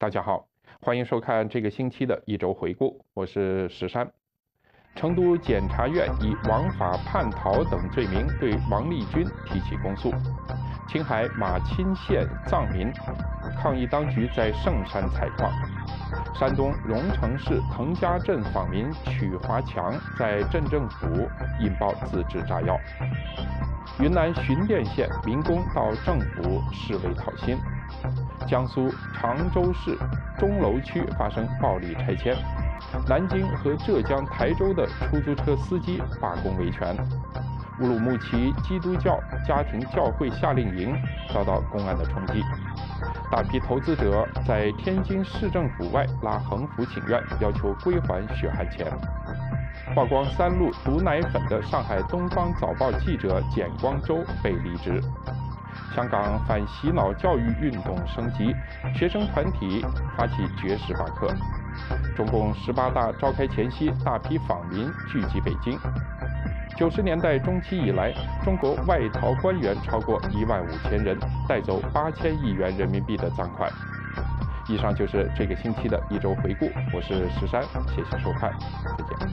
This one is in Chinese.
大家好，欢迎收看这个星期的一周回顾，我是石山。成都检察院以枉法叛逃等罪名对王立军提起公诉。青海马钦县藏民抗议当局在圣山采矿。山东荣成市滕家镇访民曲华强在镇政府引爆自制炸药。云南循甸县民工到政府示威讨薪。江苏常州市钟楼区发生暴力拆迁。南京和浙江台州的出租车司机罢工维权。乌鲁木齐基督教家庭教会夏令营遭到公安的冲击。大批投资者在天津市政府外拉横幅请愿，要求归还血汗钱。曝光3鹿毒奶粉的上海东方早报记者简光洲被离职。香港反洗脑教育运动升级，学生团体发起绝食罢课。中共18大召开前夕，大批访民聚集北京。90年代中期以来，中国外逃官员超过15000人，带走8000亿元人民币的赃款。以上就是这个星期的一周回顾，我是石山，谢谢收看，再见。